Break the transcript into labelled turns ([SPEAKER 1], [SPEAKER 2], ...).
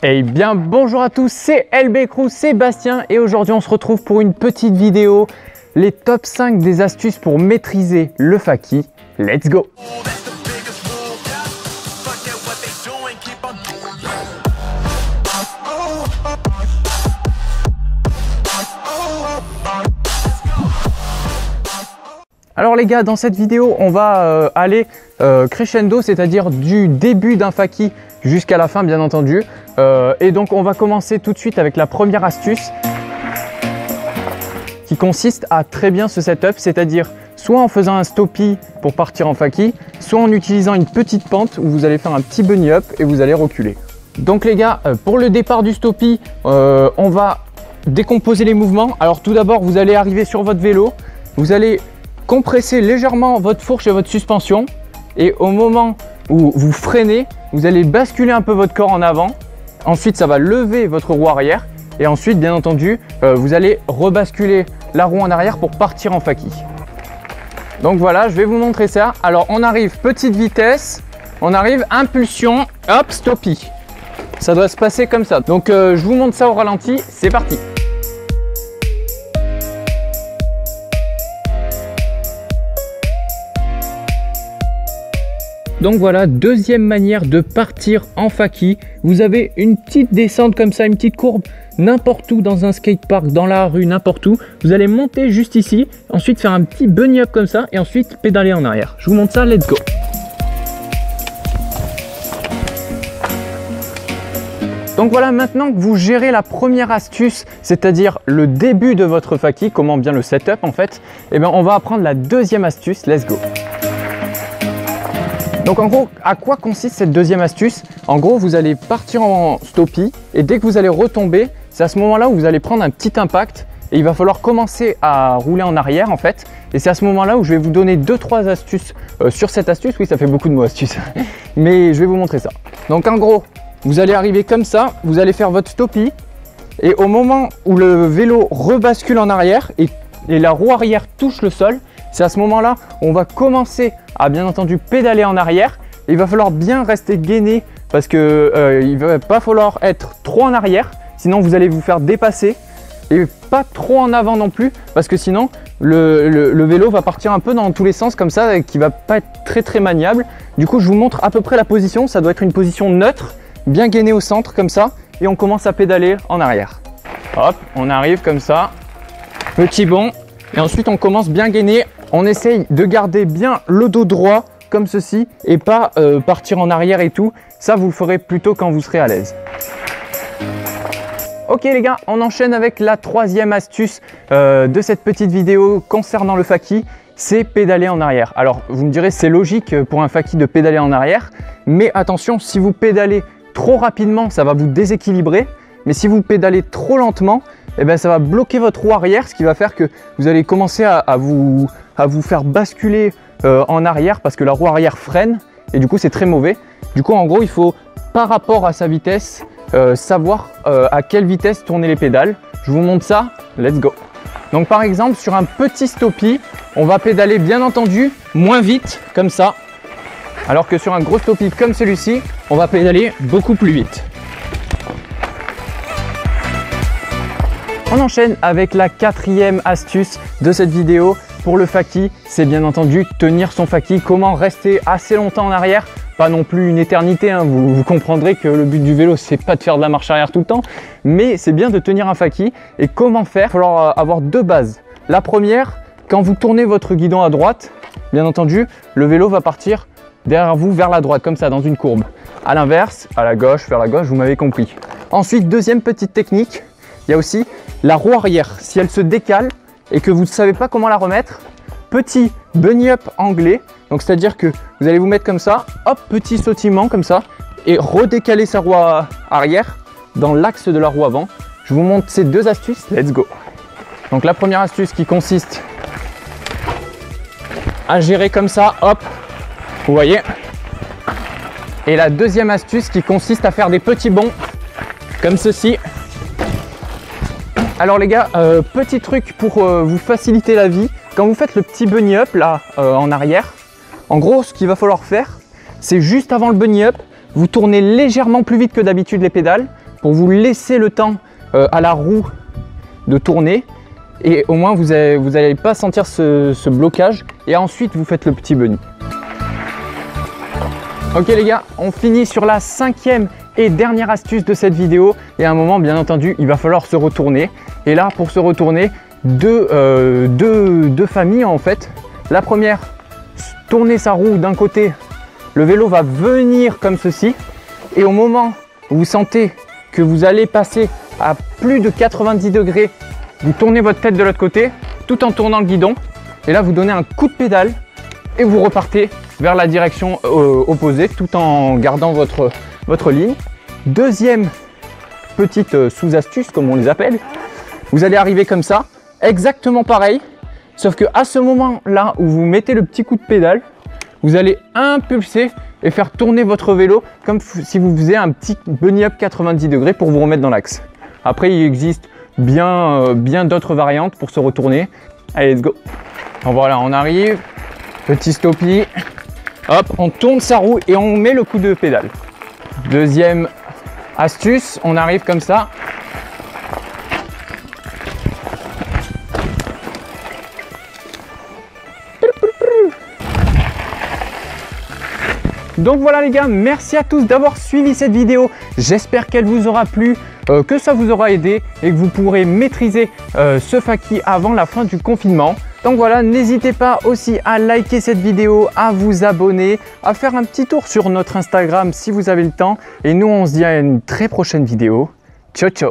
[SPEAKER 1] Eh bien bonjour à tous, c'est LB Crew, c'est Bastien et aujourd'hui on se retrouve pour une petite vidéo, les top 5 des astuces pour maîtriser le faki. Let's go! Alors les gars, dans cette vidéo, on va aller crescendo, c'est-à-dire du début d'un faki jusqu'à la fin bien entendu. Et donc on va commencer tout de suite avec la première astuce qui consiste à très bien se setup, c'est-à-dire soit en faisant un stoppie pour partir en faki, soit en utilisant une petite pente où vous allez faire un petit bunny up et vous allez reculer. Donc les gars, pour le départ du stoppie, on va décomposer les mouvements. Alors tout d'abord, vous allez arriver sur votre vélo, vous allez compresser légèrement votre fourche et votre suspension et au moment où vous freinez, vous allez basculer un peu votre corps en avant. Ensuite, ça va lever votre roue arrière et ensuite, bien entendu, vous allez rebasculer la roue en arrière pour partir en faki. Donc voilà, je vais vous montrer ça. Alors, on arrive petite vitesse, on arrive impulsion, hop, stoppie. Ça doit se passer comme ça. Donc, je vous montre ça au ralenti, c'est parti. Donc voilà, deuxième manière de partir en faki. Vous avez une petite descente comme ça, une petite courbe, n'importe où dans un skatepark, dans la rue, n'importe où. Vous allez monter juste ici, ensuite faire un petit bunny up comme ça et ensuite pédaler en arrière. Je vous montre ça, let's go. Donc voilà, maintenant que vous gérez la première astuce, c'est-à-dire le début de votre faki, comment bien le setup en fait, et bien on va apprendre la deuxième astuce, let's go. Donc en gros, à quoi consiste cette deuxième astuce? En gros, vous allez partir en stoppie et dès que vous allez retomber, c'est à ce moment-là où vous allez prendre un petit impact et il va falloir commencer à rouler en arrière en fait. Et c'est à ce moment-là où je vais vous donner 2-3 astuces sur cette astuce. Oui, ça fait beaucoup de mots astuces, mais je vais vous montrer ça. Donc en gros, vous allez arriver comme ça, vous allez faire votre stoppie et au moment où le vélo rebascule en arrière et la roue arrière touche le sol, c'est à ce moment-là où on va commencer à bien entendu pédaler en arrière. Il va falloir bien rester gainé parce que il ne va pas falloir être trop en arrière, sinon vous allez vous faire dépasser et pas trop en avant non plus parce que sinon le vélo va partir un peu dans tous les sens comme ça et qui va pas être très maniable. Du coup, je vous montre à peu près la position. Ça doit être une position neutre, bien gainé au centre comme ça et on commence à pédaler en arrière. Hop, on arrive comme ça, petit bond et ensuite on commence bien gainé. On essaye de garder bien le dos droit comme ceci et pas partir en arrière et tout. Ça, vous le ferez plutôt quand vous serez à l'aise. Ok les gars, on enchaîne avec la troisième astuce de cette petite vidéo concernant le faki, c'est pédaler en arrière. Alors vous me direz c'est logique pour un faki de pédaler en arrière, mais attention, si vous pédalez trop rapidement, ça va vous déséquilibrer. Mais si vous pédalez trop lentement, eh bien, ça va bloquer votre roue arrière, ce qui va faire que vous allez commencer à vous faire basculer en arrière parce que la roue arrière freine et du coup c'est très mauvais. Du coup en gros il faut par rapport à sa vitesse savoir à quelle vitesse tourner les pédales. Je vous montre ça, let's go. Donc par exemple sur un petit stoppie, on va pédaler bien entendu moins vite comme ça, alors que sur un gros stoppie comme celui-ci, on va pédaler beaucoup plus vite. On enchaîne avec la quatrième astuce de cette vidéo pour le faki, c'est bien entendu tenir son faki. Comment rester assez longtemps en arrière, pas non plus une éternité, hein. Vous comprendrez que le but du vélo c'est pas de faire de la marche arrière tout le temps, mais c'est bien de tenir un faki. Et comment faire? Il va falloir avoir deux bases. La première, quand vous tournez votre guidon à droite, bien entendu, le vélo va partir derrière vous vers la droite, comme ça, dans une courbe. À l'inverse, à la gauche, vers la gauche, vous m'avez compris. Ensuite, deuxième petite technique, il y a aussi la roue arrière. Si elle se décale et que vous ne savez pas comment la remettre, petit bunny up anglais. Donc c'est-à-dire que vous allez vous mettre comme ça, hop, petit sautillement comme ça et redécaler sa roue arrière dans l'axe de la roue avant. Je vous montre ces deux astuces, let's go. Donc la première astuce qui consiste à gérer comme ça, hop, vous voyez. Et la deuxième astuce qui consiste à faire des petits bonds comme ceci. Alors les gars, petit truc pour vous faciliter la vie, quand vous faites le petit bunny up là en arrière, en gros ce qu'il va falloir faire, c'est juste avant le bunny up, vous tournez légèrement plus vite que d'habitude les pédales pour vous laisser le temps à la roue de tourner. Et au moins vous n'allez pas sentir ce blocage. Et ensuite vous faites le petit bunny. Ok les gars, on finit sur la 5e et dernière astuce de cette vidéo. Et à un moment, bien entendu, il va falloir se retourner. Et là, pour se retourner, deux familles en fait. La première, tourner sa roue d'un côté, le vélo va venir comme ceci. Et au moment où vous sentez que vous allez passer à plus de 90 degrés, vous tournez votre tête de l'autre côté, tout en tournant le guidon. Et là, vous donnez un coup de pédale et vous repartez vers la direction opposée tout en gardant votre ligne. Deuxième petite sous-astuce, comme on les appelle, vous allez arriver comme ça, exactement pareil, sauf que à ce moment-là où vous mettez le petit coup de pédale, vous allez impulser et faire tourner votre vélo comme si vous faisiez un petit bunny up 90 degrés pour vous remettre dans l'axe. Après, il existe bien d'autres variantes pour se retourner. Allez, let's go. Voilà, on arrive, petit stoppie. Hop, on tourne sa roue et on met le coup de pédale. Deuxième astuce, on arrive comme ça. Donc voilà les gars, merci à tous d'avoir suivi cette vidéo. J'espère qu'elle vous aura plu, que ça vous aura aidé et que vous pourrez maîtriser ce faki avant la fin du confinement. Donc voilà, n'hésitez pas aussi à liker cette vidéo, à vous abonner, à faire un petit tour sur notre Instagram si vous avez le temps. Et nous, on se dit à une très prochaine vidéo. Ciao, ciao!